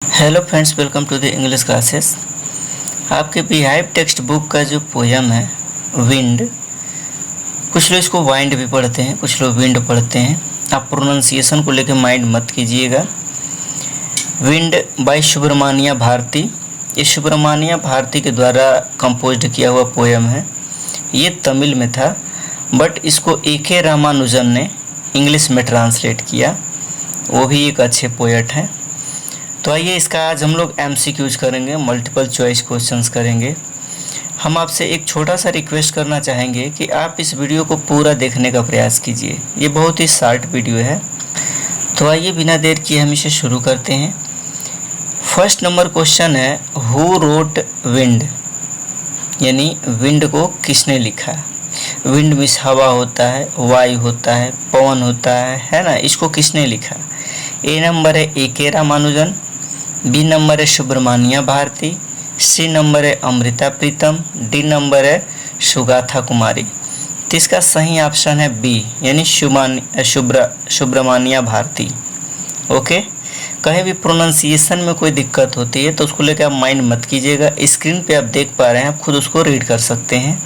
Hello friends, welcome to the English classes. आपके beehive text book का जो poem है विंड, कुछ लोग इसको वाइंड भी पढ़ते हैं, कुछ लोग विंड पढ़ते हैं। आप प्रोनाउंसिएशन को लेकर माइंड मत कीजिएगा। विंड बाय सुब्रमण्य भारती, ये सुब्रमण्य भारती के द्वारा कंपोज्ड किया हुआ पोयम है। ये तमिल में था, बट इसको ए.के. रामानुजन ने इंग्लिश में ट्रांसलेट किया। वो भी एक अच्छे पोएट हैं। तो आइए इसका आज हम लोग MCQs करेंगे, मल्टीपल चॉइस क्वेश्चंस करेंगे। हम आपसे एक छोटा सा रिक्वेस्ट करना चाहेंगे कि आप इस वीडियो को पूरा देखने का प्रयास कीजिए। ये बहुत ही शॉर्ट वीडियो है। तो आइए बिना देर किए हम इसे शुरू करते हैं। फर्स्ट नंबर क्वेश्चन है, हु रोट विंड, यानी विंड को किसने लिखा। विंड मीन्स हवा होता है, वायु होता है, पवन होता है ना। इसको किसने लिखा। ए नंबर है ए.के. रामानुजन, बी नंबर है सुब्रमण्य भारती, सी नंबर है अमृता प्रीतम, डी नंबर है सुगाथा कुमारी। तो इसका सही ऑप्शन है बी, यानी सुब्रमण्य भारती। ओके, कहीं भी प्रोनाउंसिएशन में कोई दिक्कत होती है तो उसको लेकर आप माइंड मत कीजिएगा। स्क्रीन पे आप देख पा रहे हैं, आप खुद उसको रीड कर सकते हैं।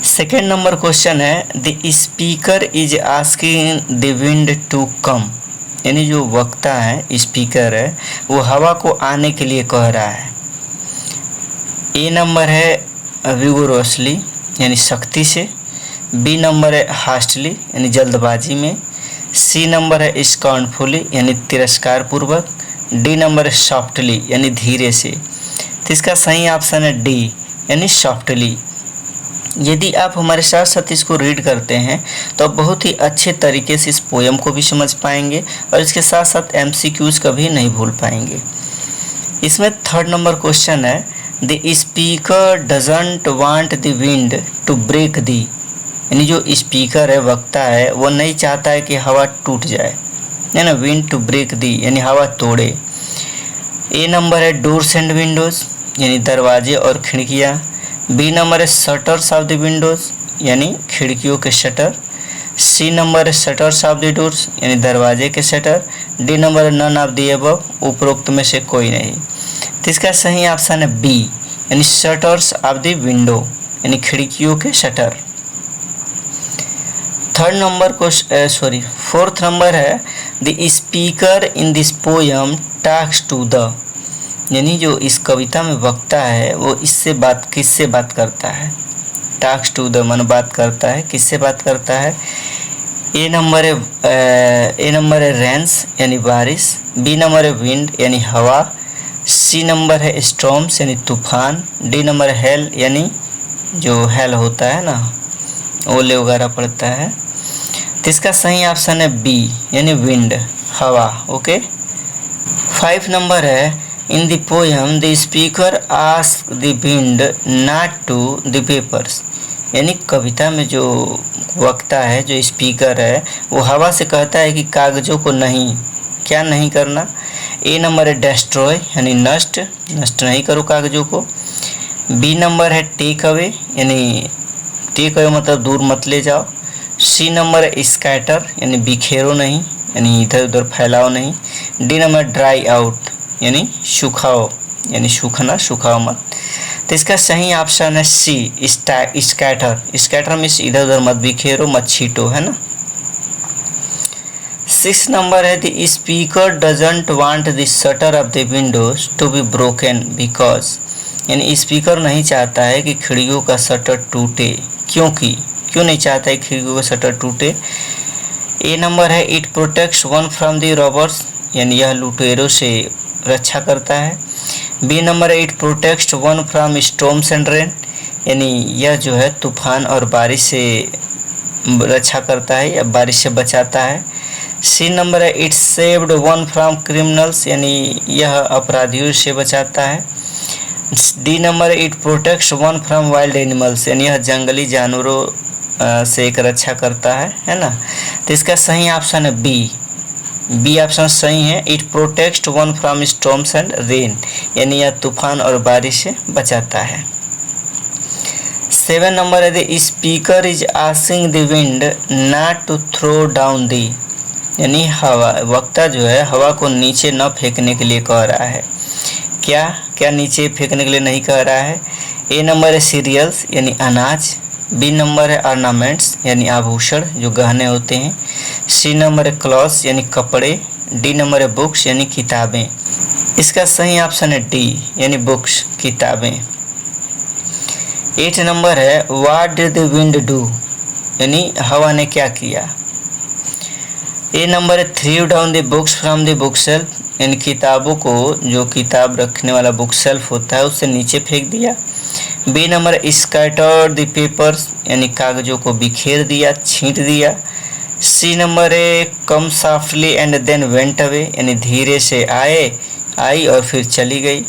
सेकेंड नंबर क्वेश्चन है, the speaker is asking the wind to come, यानी जो वक्ता है, स्पीकर है, वो हवा को आने के लिए कह रहा है। ए नंबर है विगोरसली, यानी सख्ती से, बी नंबर है हास्टली, यानी जल्दबाजी में, सी नंबर है स्कॉर्नफुली, यानी तिरस्कार पूर्वक, डी नंबर है सॉफ्टली, यानी धीरे से। तो इसका सही ऑप्शन है डी, यानी सॉफ्टली। यदि आप हमारे साथ साथ इसको रीड करते हैं तो आप बहुत ही अच्छे तरीके से इस पोयम को भी समझ पाएंगे और इसके साथ साथ MCQs का भी नहीं भूल पाएंगे। इसमें थर्ड नंबर क्वेश्चन है, the speaker doesn't want the wind to break the, यानी जो स्पीकर है, वक्ता है, वो नहीं चाहता है कि हवा टूट जाए, है ना। विंड टू ब्रेक दी यानी हवा तोड़े। ए नंबर है डोर्स एंड विंडोज़, यानी दरवाजे और खिड़कियाँ। बी नंबर है शटर्स ऑफ द विंडोज़, यानी खिड़कियों के शटर। सी नंबर है शटर्स ऑफ द डोर्स, यानी दरवाजे के शटर। डी नंबर है नन ऑफ द अबव, उपरोक्त में से कोई नहीं। तो इसका सही ऑप्शन है बी, यानी शटर्स ऑफ द विंडो, यानी खिड़कियों के shutter. Third number fourth number है, the speaker in this poem talks to the, यानी जो इस कविता में वक्ता है वो किससे बात करता है। टॉक्स टू द मन बात करता है, किससे बात करता है। ए नंबर है रेन्स, यानी बारिश। बी नंबर है विंड, यानी हवा। सी नंबर है स्टॉर्म्स, यानी तूफान। डी नंबर है हेल, यानी जो हेल होता है ना, ओले वगैरह पड़ता है। तो इसका सही ऑप्शन है बी, यानी विंड, हवा। ओके। 5 नंबर है, in the poem the speaker ask the wind not to the papers, यानी कविता में जो वक्ता है, जो स्पीकर है, वो हवा से कहता है कि कागजों को क्या नहीं करना। ए नंबर है डेस्ट्रॉय, यानी नष्ट नहीं करो कागजों को। बी नंबर है टेक अवे, यानी टेक अवे मतलब दूर मत ले जाओ। सी नंबर है स्कैटर, यानी बिखेरो नहीं, यानी इधर उधर फैलाओ नहीं। डी नंबर ड्राई आउट, यानी सुखाओ, यानी सुखाओ मत। तो इसका सही ऑप्शन है सी, स्कैटर मीन्स इधर उधर मत बिखेरो, मत छीटो, है ना। 6 नंबर है, the speaker doesn't want the shutter of the windows to be broken because, यानी स्पीकर नहीं चाहता है कि खिड़कियों का शटर टूटे। क्यों नहीं चाहता है खिड़कियों का शटर टूटे। ए नंबर है it protects one from the robbers, यानी यह लुटेरों से रक्षा करता है। बी नंबर है it protects one from storms and rain, यानी यह जो है तूफान और बारिश से रक्षा करता है या बारिश से बचाता है। सी नंबर है it saved one from criminals, यानी यह अपराधियों से बचाता है। डी नंबर है it protects one from wild animals, यानी यह जंगली जानवरों से एक रक्षा करता है ना। तो इसका सही ऑप्शन है बी ऑप्शन सही है। It protects one from storms and rain, यानी यह तूफान और बारिश से बचाता है। 7 नंबर है, the speaker is asking the wind not to throw down the, यानी हवा, वक्ता जो है हवा को नीचे न फेंकने के लिए कह रहा है। क्या क्या नीचे फेंकने के लिए नहीं कह रहा है? ए नंबर है सीरियल्स यानी अनाज, बी नंबर है ऑर्नामेंट्स यानी आभूषण जो गहने होते हैं, सी नंबर है क्लॉथ्स यानी कपड़े, डी नंबर है बुक्स यानी किताबें। इसका सही ऑप्शन है डी यानी बुक्स, किताबें। 8 नंबर है what did the wind do यानी हवा ने क्या किया। ए नंबर है threw down the books from the bookshelf यानी किताबों को, जो किताब रखने वाला बुक शेल्फ होता है उससे नीचे फेंक दिया। B number scattered the papers यानी कागजों को बिखेर दिया, छींट दिया। सी नंबर है come softly and then went away यानी धीरे से आई और फिर चली गई।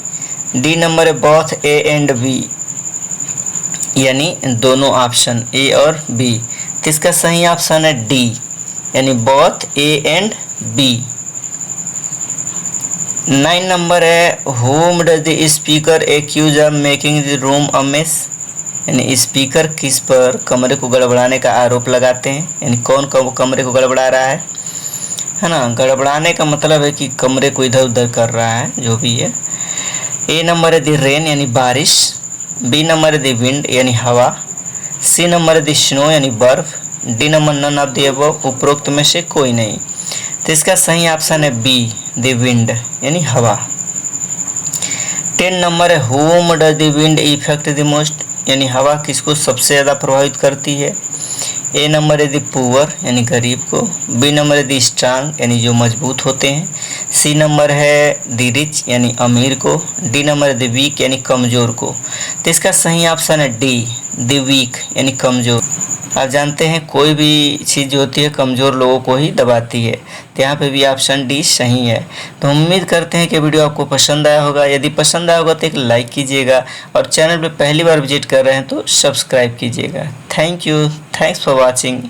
डी नंबर है बोथ ए एंड बी यानी दोनों ऑप्शन ए और बी। तो इसका सही ऑप्शन है डी यानी both A and B. 9 number है whom does the speaker accuse of making the room a mess यानी स्पीकर किस पर कमरे को गड़बड़ाने का आरोप लगाते हैं, यानी कौन कमरे को गड़बड़ा रहा है ना। गड़बड़ाने का मतलब है कि कमरे को इधर उधर कर रहा है, जो भी है। ए नंबर है द रेन यानी बारिश, बी नंबर है द विंड यानी हवा, सी नंबर है द स्नो यानी बर्फ, D number none of the above उपरोक्त में से कोई नहीं। तो इसका सही ऑप्शन है बी द विंड यानी हवा। 10 नंबर है whom does the wind affect the most यानी हवा किसको सबसे ज़्यादा प्रभावित करती है। ए नंबर है द पुअर यानी गरीब को, बी नंबर है द स्ट्रांग यानी जो मजबूत होते हैं, सी नंबर है द रिच यानी अमीर को, डी नंबर है द वीक यानी कमज़ोर को। तो इसका सही ऑप्शन है डी द वीक यानी कमज़ोर। आप जानते हैं कोई भी चीज़ जो होती है कमज़ोर लोगों को ही दबाती है, तो यहाँ पे भी ऑप्शन डी सही है। तो उम्मीद करते हैं कि वीडियो आपको पसंद आया होगा। यदि पसंद आया होगा तो एक लाइक कीजिएगा और चैनल पे पहली बार विजिट कर रहे हैं तो सब्सक्राइब कीजिएगा। Thank you, thanks for watching.